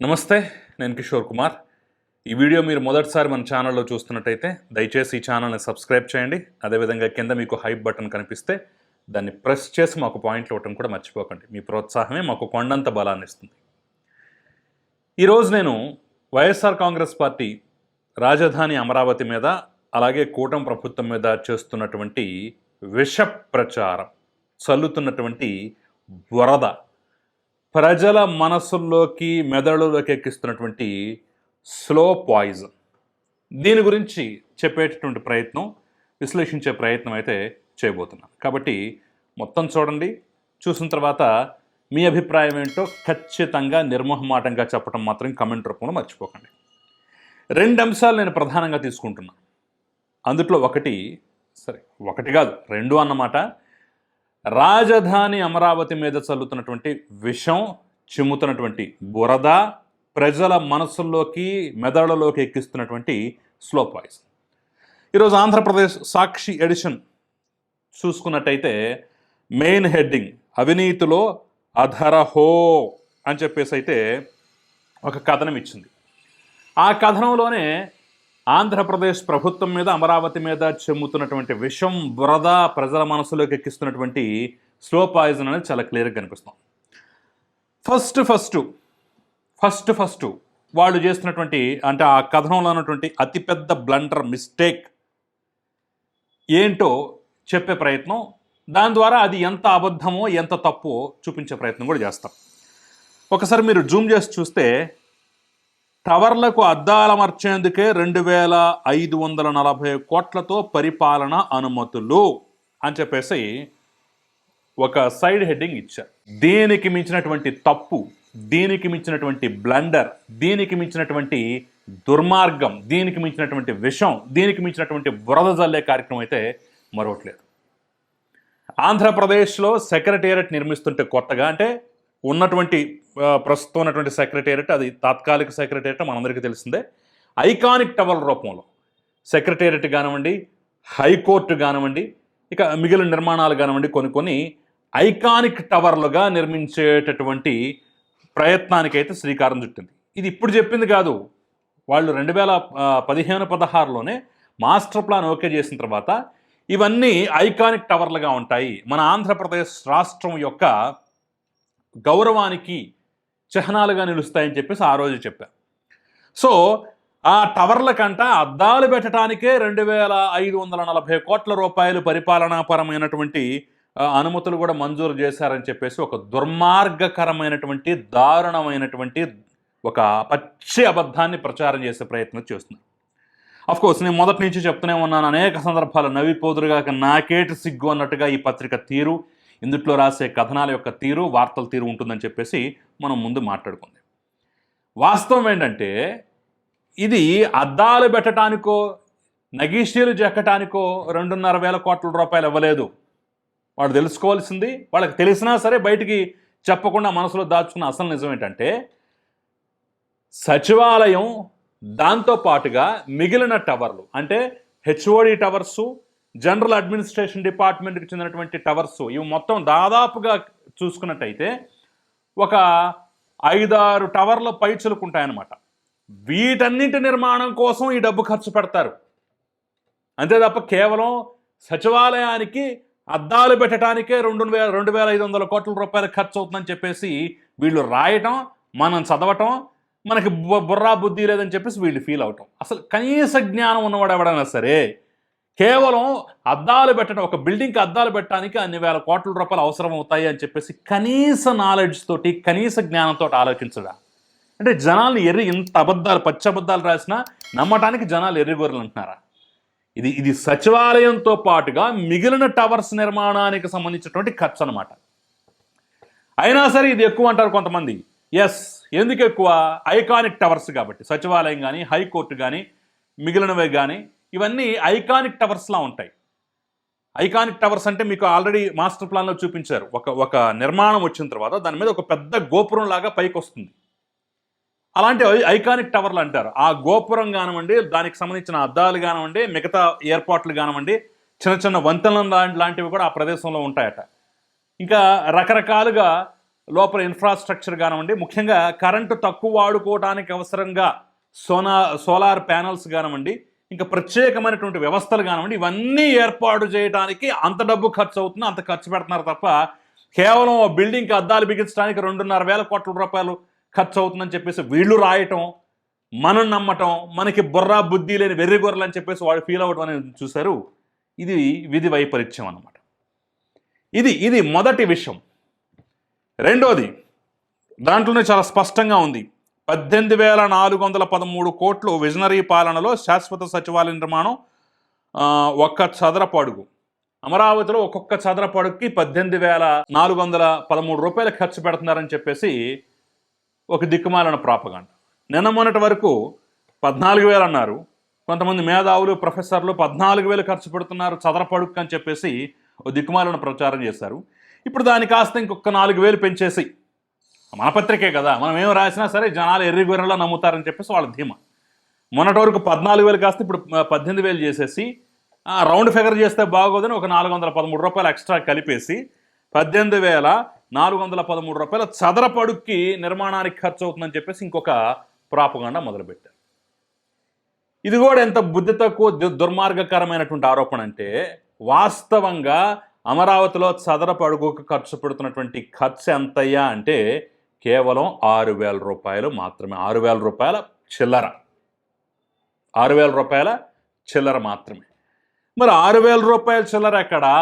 నమస్తే. నేను కిషోర్ కుమార్. ఈ వీడియో మీరు మొదటిసారి మన ఛానల్లో చూస్తున్నట్టయితే దయచేసి ఈ ఛానల్ని సబ్స్క్రైబ్ చేయండి. అదేవిధంగా కింద మీకు హైప్ బటన్ కనిపిస్తే దాన్ని ప్రెస్ చేసి మాకు పాయింట్లు ఇవ్వటం కూడా మర్చిపోకండి. మీ ప్రోత్సాహమే మాకు కొండంత బలాన్ని ఇస్తుంది. ఈరోజు నేను వైఎస్ఆర్ కాంగ్రెస్ పార్టీ రాజధాని అమరావతి మీద అలాగే కూటమి ప్రభుత్వం మీద చేస్తున్నటువంటి విష ప్రచారం, చల్లుతున్నటువంటి వరద, ప్రజల మనసుల్లోకి మెదడులోకి ఎక్కిస్తున్నటువంటి స్లో పాయిజన్, దీని గురించి చెప్పేటటువంటి ప్రయత్నం, విశ్లేషించే ప్రయత్నం అయితే చేయబోతున్నాను. కాబట్టి మొత్తం చూడండి. చూసిన తర్వాత మీ అభిప్రాయం ఏంటో ఖచ్చితంగా నిర్మోహమాటంగా చెప్పడం మాత్రం కమెంట్ రూపంలో మర్చిపోకండి. రెండు అంశాలు నేను ప్రధానంగా తీసుకుంటున్నాను. అందుట్లో ఒకటి కాదు, రెండు అన్నమాట. రాజధాని అమరావతి మీద చల్లుతున్నటువంటి విషం, చిమ్ముతున్నటువంటి బురద, ప్రజల మనసుల్లోకి మెదడులోకి ఎక్కిస్తున్నటువంటి స్లో పాయిజన్. ఈరోజు ఆంధ్రప్రదేశ్ సాక్షి ఎడిషన్ చూసుకున్నట్టయితే మెయిన్ హెడ్డింగ్ అవినీతిలో అధరహో అని చెప్పేసి అయితే ఒక కథనం ఇచ్చింది. ఆ కథనంలోనే ఆంధ్రప్రదేశ్ ప్రభుత్వం మీద, అమరావతి మీద చెమ్ముతున్నటువంటి విషం, బురద, ప్రజల మనసులోకి ఎక్కిస్తున్నటువంటి స్లో పాయిజన్ అనేది చాలా క్లియర్గా కనిపిస్తాం. ఫస్ట్ వాళ్ళు చేస్తున్నటువంటి, అంటే ఆ కథనంలో ఉన్నటువంటి అతిపెద్ద బ్లండర్, మిస్టేక్ ఏంటో చెప్పే ప్రయత్నం, దాని ద్వారా అది ఎంత అబద్ధమో ఎంత తప్పో చూపించే ప్రయత్నం కూడా చేస్తాం. ఒకసారి మీరు జూమ్ చేసి చూస్తే టవర్లకు అద్దాలమర్చేందుకే 2540 కోట్లతో పరిపాలన అనుమతులు అని చెప్పేసి ఒక సైడ్ హెడ్డింగ్ ఇచ్చారు. దీనికి మించినటువంటి తప్పు, దీనికి మించినటువంటి బ్లండర్, దీనికి మించినటువంటి దుర్మార్గం, దీనికి మించినటువంటి విషం, దీనికి మించినటువంటి బురద జల్లే కార్యక్రమం అయితే మరొకట్లేదు. ఆంధ్రప్రదేశ్లో సెక్రటేరియట్ నిర్మిస్తుంటే కొత్తగా, అంటే ఉన్నటువంటి ప్రస్తుతం ఉన్నటువంటి సెక్రటేరియట్, అది తాత్కాలిక సెక్రటేరియట్ మనందరికీ తెలిసిందే. ఐకానిక్ టవర్ రూపంలో సెక్రటేరియట్ కానివ్వండి, హైకోర్టు కానివ్వండి, ఇక మిగిలిన నిర్మాణాలు కానివ్వండి, కొన్ని ఐకానిక్ టవర్లుగా నిర్మించేటటువంటి ప్రయత్నానికైతే శ్రీకారం చుట్టింది. ఇది ఇప్పుడు చెప్పింది కాదు. వాళ్ళు 2015-16లోనే మాస్టర్ ప్లాన్ ఓకే చేసిన తర్వాత ఇవన్నీ ఐకానిక్ టవర్లుగా ఉంటాయి, మన ఆంధ్రప్రదేశ్ రాష్ట్రం యొక్క గౌరవానికి చిహ్నాలుగా నిలుస్తాయని చెప్పేసి ఆ రోజు చెప్పారు. సో ఆ టవర్ల కంట అద్దాలు పెట్టడానికే 2540 కోట్ల రూపాయలు పరిపాలనాపరమైనటువంటి అనుమతులు కూడా మంజూరు చేశారని చెప్పేసి ఒక దుర్మార్గకరమైనటువంటి, దారుణమైనటువంటి ఒక పచ్చి అబద్ధాన్ని ప్రచారం చేసే ప్రయత్నం చేస్తున్నారు. అఫ్కోర్స్ నేను మొదటి నుంచి చెప్తూనే ఉన్నాను, అనేక సందర్భాలు నవ్విపోదురుగా నాకేటి సిగ్గు అన్నట్టుగా ఈ పత్రిక తీరు, ఇందుట్లో రాసే కథనాల యొక్క తీరు, వార్తల తీరు ఉంటుందని చెప్పేసి మనం ముందు మాట్లాడుకుంది. వాస్తవం ఏంటంటే ఇది అద్దాలు పెట్టడానికో, నగీషీలు చెక్కటానికో 2,500 కోట్ల రూపాయలు ఇవ్వలేదు. వాడు తెలుసుకోవాల్సింది, వాళ్ళకి తెలిసినా సరే బయటికి చెప్పకుండా మనసులో దాచుకున్న అసలు నిజం ఏంటంటే సచివాలయం, దాంతోపాటుగా మిగిలిన టవర్లు, అంటే హెచ్ఓడి టవర్సు, జనరల్ అడ్మినిస్ట్రేషన్ డిపార్ట్మెంట్కి చెందినటువంటి టవర్స్, ఇవి మొత్తం దాదాపుగా చూసుకున్నట్టయితే ఒక 5-6 టవర్ల పైచులుకుంటాయన్నమాట. వీటన్నింటి నిర్మాణం కోసం ఈ డబ్బు ఖర్చు పెడతారు. అంతే తప్ప కేవలం సచివాలయానికి అద్దాలు పెట్టడానికే 2,500 కోట్ల రూపాయలు ఖర్చు అవుతుందని చెప్పేసి వీళ్ళు రాయటం, మనం చదవటం, మనకి బుర్రా బుద్ధి లేదని చెప్పేసి వీళ్ళు ఫీల్ అవటం. అసలు కనీస జ్ఞానం ఉన్నవాడు ఎవడైనా సరే కేవలం అద్దాలు పెట్టడం, ఒక బిల్డింగ్కి అద్దాలు పెట్టడానికి అన్ని వేల కోట్ల రూపాయలు అవసరం అవుతాయి అని చెప్పేసి కనీస నాలెడ్జ్ తోటి, కనీస జ్ఞానంతో ఆలోచించడా? అంటే జనాల్ని ఇంత అబద్ధాలు, పచ్చి అబద్ధాలు రాసినా నమ్మటానికి జనాలు ఎర్రిగొర్రెలు అంటున్నారా? ఇది సచివాలయంతో పాటుగా మిగిలిన టవర్స్ నిర్మాణానికి సంబంధించినటువంటి ఖర్చు అనమాట. అయినా సరే ఇది ఎక్కువ అంటారు కొంతమంది. ఎస్, ఎందుకు ఎక్కువ? ఐకానిక్ టవర్స్ కాబట్టి. సచివాలయం కానీ, హైకోర్టు కానీ, మిగిలినవి కానీ ఇవన్నీ ఐకానిక్ టవర్స్లా ఉంటాయి. ఐకానిక్ టవర్స్ అంటే మీకు ఆల్రెడీ మాస్టర్ ప్లాన్లో చూపించారు. ఒక నిర్మాణం వచ్చిన తర్వాత దాని మీద ఒక పెద్ద గోపురం లాగా పైకి వస్తుంది. అలాంటి ఐకానిక్ టవర్లు అంటారు. ఆ గోపురం కానివ్వండి, దానికి సంబంధించిన అద్దాలు కానివ్వండి, మిగతా ఏర్పాట్లు కానివ్వండి, చిన్న చిన్న వంతెనలు లాంటివి కూడా ఆ ప్రదేశంలో ఉంటాయట. ఇంకా రకరకాలుగా లోపల ఇన్ఫ్రాస్ట్రక్చర్ కానివ్వండి, ముఖ్యంగా కరెంటు తక్కువ వాడుకోవడానికి అవసరంగా సోలార్ ప్యానల్స్ కానివ్వండి, ఇంకా ప్రత్యేకమైనటువంటి వ్యవస్థలు కానివ్వండి, ఇవన్నీ ఏర్పాటు చేయడానికి అంత డబ్బు ఖర్చు అవుతుంది, అంత ఖర్చు పెడుతున్నారు తప్ప కేవలం బిల్డింగ్కి అద్దాలు బిగించడానికి 2,500 కోట్ల రూపాయలు ఖర్చు అవుతుందని చెప్పేసి వీళ్ళు రాయటం, మనం నమ్మటం, మనకి బుర్రా బుద్ధి లేని వెర్రిగొర్రెలు అని చెప్పేసి వాళ్ళు ఫీల్ అవ్వడం అనేది చూశారు. ఇది విధి వైపరీత్యం అన్నమాట. ఇది మొదటి విషయం. రెండోది, దాంట్లోనే చాలా స్పష్టంగా ఉంది. 18,413 కోట్లు విజనరీ పాలనలో శాశ్వత సచివాలయ నిర్మాణం, ఒక్క చదరపు అడుగు. అమరావతిలో ఒక్కొక్క చదరపు అడుగుకి 18,413 రూపాయలు ఖర్చు పెడుతున్నారని చెప్పేసి ఒక దిక్కుమాలిన ప్రాపగాండ. నిన్న మొన్నటి వరకు 14,000 అన్నారు. కొంతమంది మేధావులు, ప్రొఫెసర్లు 14,000 ఖర్చు పెడుతున్నారు చదరపు అడుగు అని చెప్పేసి ఒక దిక్కుమాలిన ప్రచారం చేశారు. ఇప్పుడు దాని కాస్త ఇంకొక 4,000 పెంచేసి, మన పత్రికే కదా, మనం ఏం రాసినా సరే జనాలు ఎర్రిగొర్రెలా నమ్ముతారని చెప్పేసి వాళ్ళ ధీమా. మొన్నటి వరకు 14,000 కాస్త ఇప్పుడు 18,000 చేసేసి, రౌండ్ ఫిగర్ చేస్తే బాగోదని ఒక 413 రూపాయలు ఎక్స్ట్రా కలిపేసి 18,413 రూపాయల చదరపు అడుగుకి నిర్మాణానికి ఖర్చు అవుతుందని చెప్పేసి ఇంకొక ప్రాపగాండా మొదలుపెట్టారు. ఇది కూడా ఎంత బుద్ధి తక్కువ దుర్మార్గకరమైనటువంటి ఆరోపణ అంటే, వాస్తవంగా అమరావతిలో చదరపు అడుగుకు ఖర్చు పెడుతున్నటువంటి ఖర్చు ఎంతయ్యా అంటే కేవలం 6,000 రూపాయలు మాత్రమే. 6,000 రూపాయల చిల్లర. 6,000 రూపాయల చిల్లర మాత్రమే. మరి 6,000 రూపాయల చిల్లర ఎక్కడా?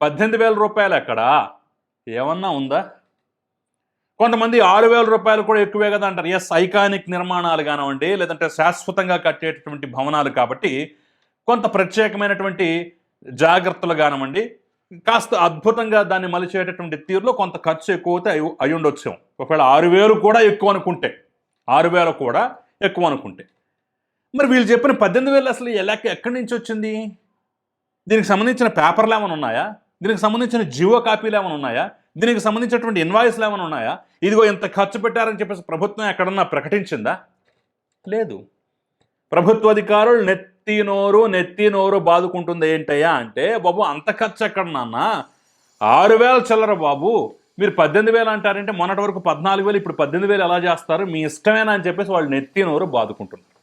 18,000 రూపాయలు ఎక్కడా? ఏమన్నా ఉందా? కొంతమంది 6,000 రూపాయలు కూడా ఎక్కువే కదా అంటారు. ఎస్, ఐకానిక్ నిర్మాణాలు కానివ్వండి, లేదంటే శాశ్వతంగా కట్టేటటువంటి భవనాలు కాబట్టి కొంత ప్రత్యేకమైనటువంటి జాగ్రత్తలు కానివ్వండి, కాస్త అద్భుతంగా దాన్ని మలిచేటటువంటి తీరులో కొంత ఖర్చు ఎక్కువ అయితే అయి ఉండొచ్చు. ఒకవేళ 6,000 కూడా ఎక్కువ అనుకుంటే, 6,000 కూడా ఎక్కువ అనుకుంటే, మరి వీళ్ళు చెప్పిన 18,000 అసలు ఎక్కడి నుంచి వచ్చింది? దీనికి సంబంధించిన పేపర్లు ఏమైనా ఉన్నాయా? దీనికి సంబంధించిన జియో కాపీలు ఏమైనా ఉన్నాయా? దీనికి సంబంధించినటువంటి ఇన్వాయిస్లు ఏమైనా ఉన్నాయా? ఇదిగో ఇంత ఖర్చు పెట్టారని చెప్పేసి ప్రభుత్వం ఎక్కడన్నా ప్రకటించిందా? లేదు. ప్రభుత్వ అధికారులు నెత్తి నోరు బాదుకుంటుంది. ఏంటయ్యా అంటే, బాబు అంత ఖర్చు ఎక్కడ నాన్న? 6,000 చిల్లర బాబు, మీరు 18,000 అంటారంటే మొన్నటి వరకు 14,000, ఇప్పుడు 18,000 ఎలా చేస్తారు? మీ ఇష్టమేనా అని చెప్పేసి వాళ్ళు నెత్తి నోరు బాదుకుంటున్నారు.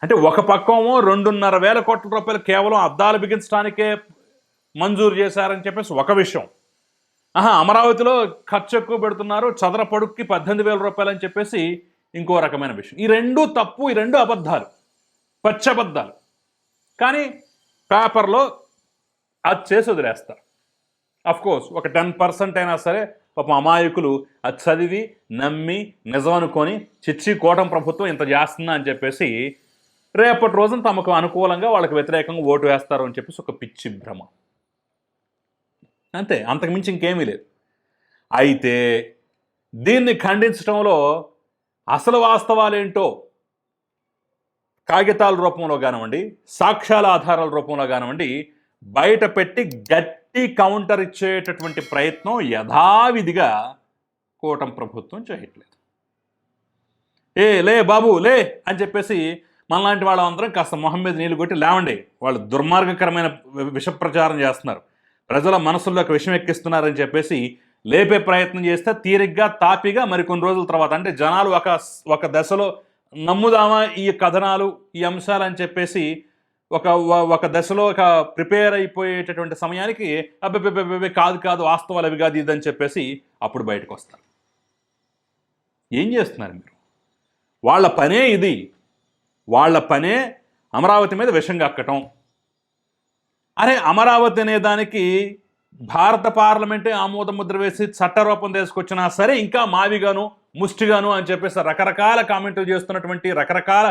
అంటే ఒక పక్కమో 2,500 కోట్ల రూపాయలు కేవలం అద్దాలు బిగించడానికే మంజూరు చేశారని చెప్పేసి ఒక విషయం. అమరావతిలో ఖర్చు ఎక్కువ పెడుతున్నారు, చదరపు అడుగుకి 18,000 రూపాయలు అని చెప్పేసి ఇంకో రకమైన విషయం. ఈ రెండు తప్పు, ఈ రెండు అబద్ధాలు, పచ్చబద్ధాలు. కానీ పేపర్లో అది చేసి వదిలేస్తారు. అఫ్కోర్స్ ఒక 10% అయినా సరే పాపం అమాయకులు అది చదివి నమ్మి నిజం అనుకొని చిచ్చి కూటమి ప్రభుత్వం ఇంత చేస్తుందా అని చెప్పేసి రేపటి రోజున తమకు అనుకూలంగా వాళ్ళకి వ్యతిరేకంగా ఓటు వేస్తారు అని చెప్పేసి ఒక పిచ్చి భ్రమ. అంతే, అంతకుమించి ఇంకేమీ లేదు. అయితే దీన్ని ఖండించడంలో అసలు వాస్తవాలేంటో కాగితాల రూపంలో కానివ్వండి, సాక్ష్యాల ఆధారాల రూపంలో కానివ్వండి బయట పెట్టి గట్టి కౌంటర్ ఇచ్చేటటువంటి ప్రయత్నం యథావిధిగా కూటమి ప్రభుత్వం చేయట్లేదు. లే బాబు లే అని చెప్పేసి మనలాంటి వాళ్ళందరం కాస్త మొహం మీద నీళ్ళు కొట్టి లేవండి, వాళ్ళు దుర్మార్గకరమైన విష ప్రచారం చేస్తున్నారు, ప్రజల మనసుల్లోకి విషం ఎక్కిస్తున్నారని చెప్పేసి లేపే ప్రయత్నం చేస్తే తీరిగ్గా తాపిగా మరికొన్ని రోజుల తర్వాత, అంటే జనాలు ఒక దశలో నమ్ముదామా ఈ కథనాలు ఈ అంశాలు అని చెప్పేసి ఒక దశలో ప్రిపేర్ అయిపోయేటటువంటి సమయానికి అబ్బే కాదు వాస్తవాలు అవి కాదు ఇదని చెప్పేసి అప్పుడు బయటకు వస్తారు. ఏం చేస్తున్నారు మీరు? వాళ్ళ పనే ఇది. వాళ్ళ పనే అమరావతి మీద విషం కక్కటం. అరే, అమరావతి అనే దానికి భారత పార్లమెంటే ఆమోద ముద్ర వేసి చట్టరూపం తీసుకొచ్చినా సరే ఇంకా మావిగాను ముష్టిగాను అని చెప్పేసి రకరకాల కామెంట్లు చేస్తున్నటువంటి, రకరకాల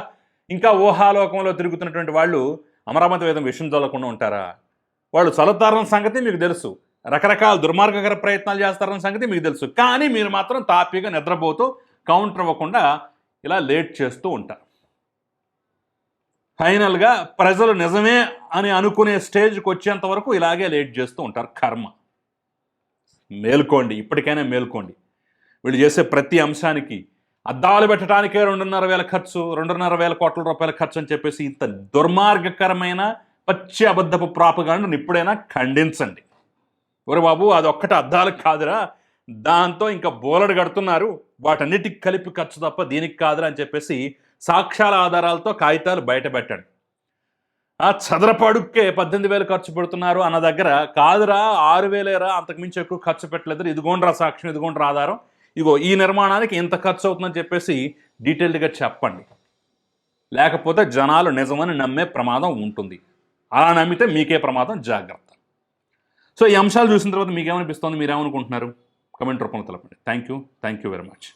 ఇంకా ఊహాలోకంలో తిరుగుతున్నటువంటి వాళ్ళు అమరావతి మీద విషయం చల్లకుండా ఉంటారా? వాళ్ళు చల్లుతారన్న సంగతి మీకు తెలుసు, రకరకాల దుర్మార్గకర ప్రయత్నాలు చేస్తారన్న సంగతి మీకు తెలుసు. కానీ మీరు మాత్రం తాపీగా నిద్రపోతూ కౌంటర్ ఇవ్వకుండా ఇలా లేట్ చేస్తూ ఉంటారు. ఫైనల్గా ప్రజలు నిజమే అని అనుకునే స్టేజ్కి వచ్చేంత వరకు ఇలాగే లేట్ చేస్తూ ఉంటారు. కర్మ. మేల్కోండి, ఇప్పటికైనా మేల్కోండి. వీళ్ళు చేసే ప్రతి అంశానికి అద్దాలు పెట్టడానికే 2,500 ఖర్చు, 2,500 కోట్ల రూపాయల ఖర్చు అని చెప్పేసి ఇంత దుర్మార్గకరమైన పచ్చి అబద్ధపు ప్రాపగాండను ఇప్పుడైనా ఖండించండి. ఒరే బాబు అది ఒక్కటి అద్దాలకు కాదురా, దాంతో ఇంకా బోలెడు కడుతున్నారు, వాటన్నిటికి కలిపి ఖర్చు తప్ప దీనికి కాదురా అని చెప్పేసి సాక్ష్యాల ఆధారాలతో కాగితాలు బయట పెట్టాడు. ఆ చదరపు అడుక్కే 18,000 ఖర్చు పెడుతున్నారు అన్న దగ్గర కాదురా 6,000 అంతకుమించి ఎక్కువ ఖర్చు పెట్టలేదు, ఇదిగోండ్రా సాక్ష్యం, ఇదిగోండ్రా ఆధారం, ఇగో ఈ నిర్మాణానికి ఇంత ఖర్చు అవుతుందని చెప్పేసి డీటెయిల్డ్గా చెప్పండి. లేకపోతే జనాలు నిజమని నమ్మే ప్రమాదం ఉంటుంది. అలా నమ్మితే మీకే ప్రమాదం, జాగ్రత్త. సో ఈ అంశాలు చూసిన తర్వాత మీకేమనిపిస్తుంది, మీరేమనుకుంటున్నారు? కమెంట్ రూపంలో తెలపండి. Thank you very much.